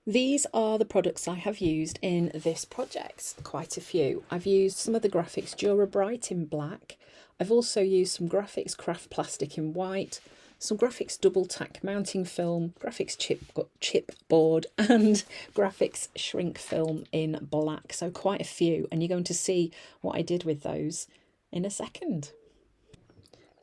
These are the products I have used in this project, quite a few. I've used some of the Grafix Dura-Bright in black. I've also used some Grafix Craft plastic in white, some Grafix Double Tack mounting film, Grafix Chipboard and Grafixshrink film in black. So quite a few, and you're going to see what I did with those in a second.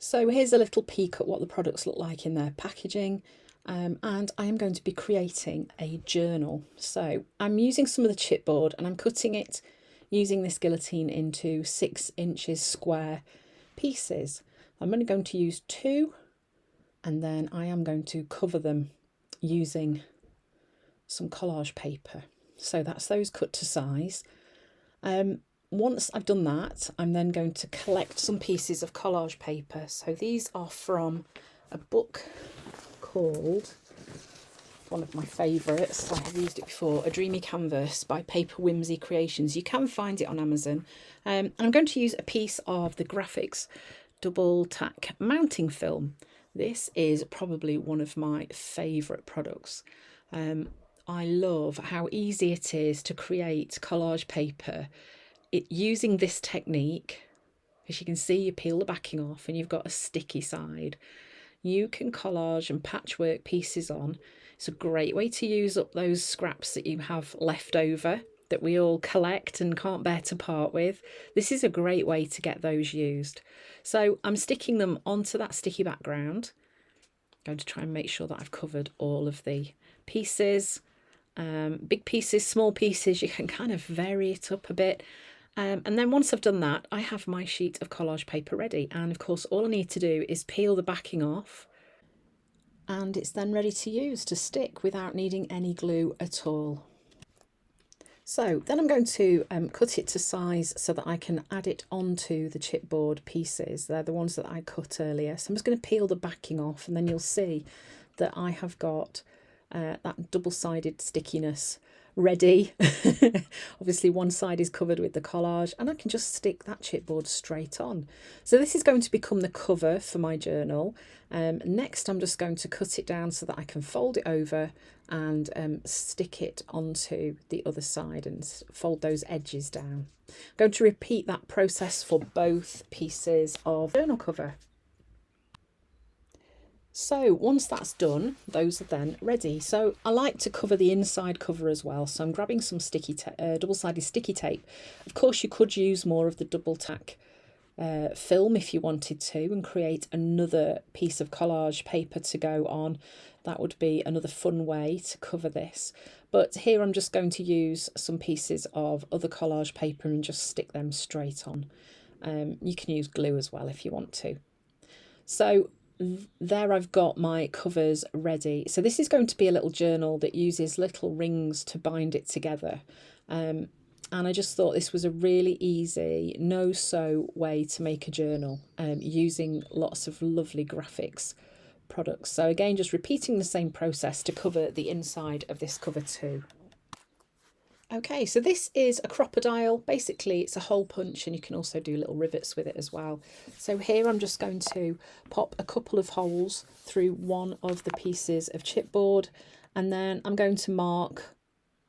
So here's a little peek at what the products look like in their packaging. And I am going to be creating a journal. So I'm using some of the chipboard and I'm cutting it using this guillotine into 6 inches square pieces. I'm only going to use 2, and then I am going to cover them using some collage paper. So that's those cut to size. Once I've done that, I'm then going to collect some pieces of collage paper. So these are from a book called, one of my favourites, I have used it before, A Dreamy Canvas by Paper Whimsy Creations. You can find it on Amazon. And I'm going to use a piece of the Grafix Double Tack mounting film. This is probably one of my favourite products. I love how easy it is to create collage paper using this technique. As you can see, you peel the backing off and you've got a sticky side. You can collage and patchwork pieces on. It's a great way to use up those scraps that you have left over that we all collect and can't bear to part with. This is a great way to get those used. So I'm sticking them onto that sticky background. I'm going to try and make sure that I've covered all of the pieces. Big pieces, small pieces, you can kind of vary it up a bit. And then once I've done that, I have my sheet of collage paper ready. And of course, all I need to do is peel the backing off, and it's then ready to use to stick without needing any glue at all. So then I'm going to cut it to size so that I can add it onto the chipboard pieces. They're the ones that I cut earlier. So I'm just going to peel the backing off, and then you'll see that I have got that double-sided stickiness ready. Obviously one side is covered with the collage, and I can just stick that chipboard straight on. So this is going to become the cover for my journal. Next I'm just going to cut it down so that I can fold it over and stick it onto the other side and fold those edges down. I'm going to repeat that process for both pieces of journal cover. So once that's done, those are then ready. So I like to cover the inside cover as well. So I'm grabbing some double-sided sticky tape. Of course, you could use more of the double tack film if you wanted to and create another piece of collage paper to go on. That would be another fun way to cover this. But here I'm just going to use some pieces of other collage paper and just stick them straight on. You can use glue as well if you want to. So there I've got my covers ready. So this is going to be a little journal that uses little rings to bind it together. And I just thought this was a really easy, no-sew way to make a journal using lots of lovely graphics products. So again, just repeating the same process to cover the inside of this cover too. Okay, so this is a Crocodile. Basically, it's a hole punch, and you can also do little rivets with it as well. So here I'm just going to pop a couple of holes through one of the pieces of chipboard, and then I'm going to mark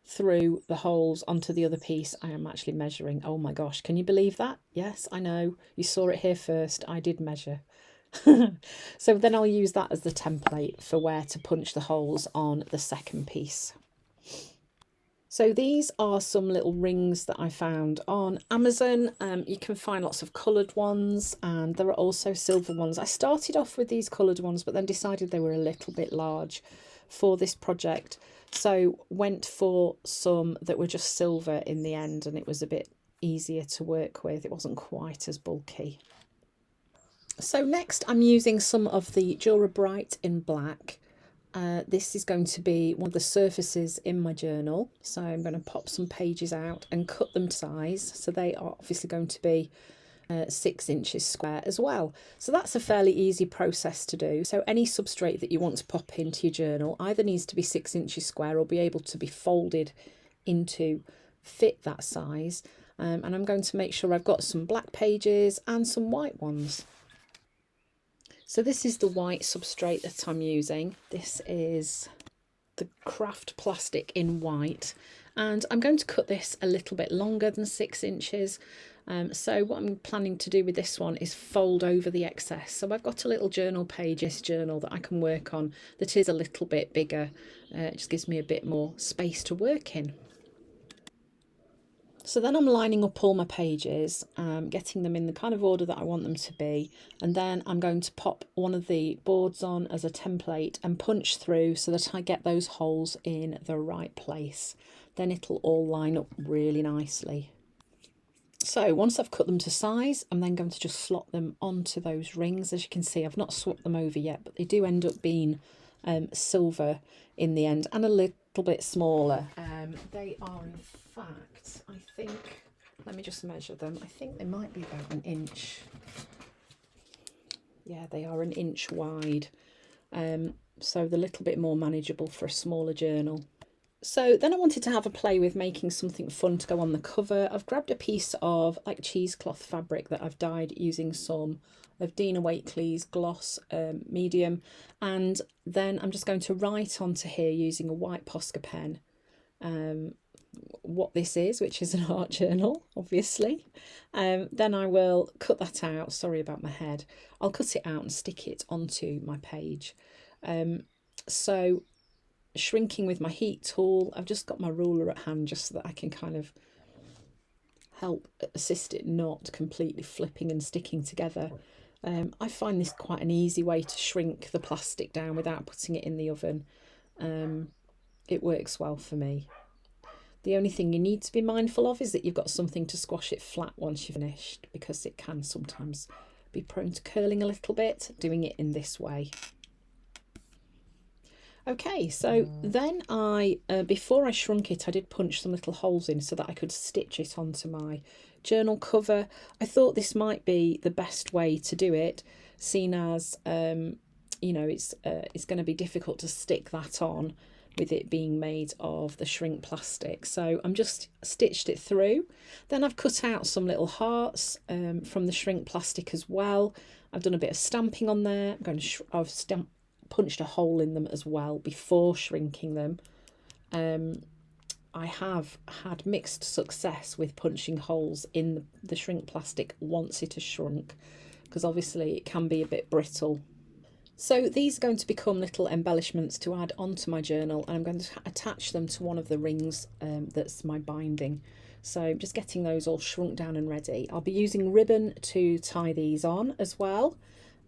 through the holes onto the other piece. I am actually measuring. Oh my gosh, can you believe that? Yes, I know. You saw it here first. I did measure. So then I'll use that as the template for where to punch the holes on the second piece. So these are some little rings that I found on Amazon. You can find lots of coloured ones, and there are also silver ones. I started off with these coloured ones, but then decided they were a little bit large for this project. So went for some that were just silver in the end, and it was a bit easier to work with. It wasn't quite as bulky. So next I'm using some of the Dura-Bright in black. This is going to be one of the surfaces in my journal. So I'm going to pop some pages out and cut them to size. So they are obviously going to be 6 inches square as well. So that's a fairly easy process to do. So any substrate that you want to pop into your journal either needs to be 6 inches square or be able to be folded into fit that size. And I'm going to make sure I've got some black pages and some white ones. So this is the white substrate that I'm using. This is the craft plastic in white, and I'm going to cut this a little bit longer than 6 inches. So what I'm planning to do with this one is fold over the excess. So I've got a little journal page, this journal that I can work on that is a little bit bigger. It just gives me a bit more space to work in. So then I'm lining up all my pages, getting them in the kind of order that I want them to be, and then I'm going to pop one of the boards on as a template and punch through so that I get those holes in the right place. Then it'll all line up really nicely. So once I've cut them to size, I'm then going to just slot them onto those rings. As you can see, I've not swapped them over yet, but they do end up being silver in the end and a little bit smaller. They are, in fact, I think, let me just measure them. I think they might be about 1 inch. Yeah, they are 1 inch wide. So they're a little bit more manageable for a smaller journal. So then I wanted to have a play with making something fun to go on the cover. I've grabbed a piece of like cheesecloth fabric that I've dyed using some of Dina Wakley's gloss medium, and then I'm just going to write onto here using a white Posca pen what this is, which is an art journal, obviously. Then I will cut that out. Sorry about my head. I'll cut it out and stick it onto my page. So shrinking with my heat tool, I've just got my ruler at hand just so that I can kind of help assist it not completely flipping and sticking together. I find this quite an easy way to shrink the plastic down without putting it in the oven. It works well for me. The only thing you need to be mindful of is that you've got something to squash it flat once you've finished, because it can sometimes be prone to curling a little bit doing it in this way. Okay, so then before I shrunk it, I did punch some little holes in so that I could stitch it onto my journal cover. I thought this might be the best way to do it, seeing as, you know, it's going to be difficult to stick that on with it being made of the shrink plastic. So I'm just stitched it through. Then I've cut out some little hearts from the shrink plastic as well. I've done a bit of stamping on there. I've punched a hole in them as well before shrinking them. I have had mixed success with punching holes in the shrink plastic once it has shrunk, because obviously it can be a bit brittle. So these are going to become little embellishments to add onto my journal, and I'm going to attach them to one of the rings that's my binding. So I'm just getting those all shrunk down and ready. I'll be using ribbon to tie these on as well.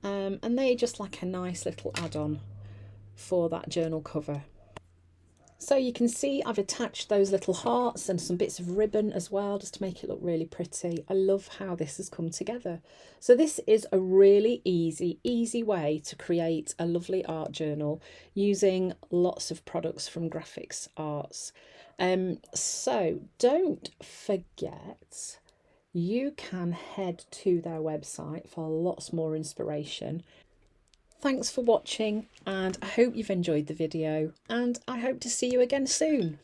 And they're just like a nice little add-on for that journal cover. So you can see I've attached those little hearts and some bits of ribbon as well, just to make it look really pretty. I love how this has come together. So this is a really easy way to create a lovely art journal using lots of products from Grafix Arts. So don't forget, you can head to their website for lots more inspiration. Thanks for watching, and I hope you've enjoyed the video, and I hope to see you again soon.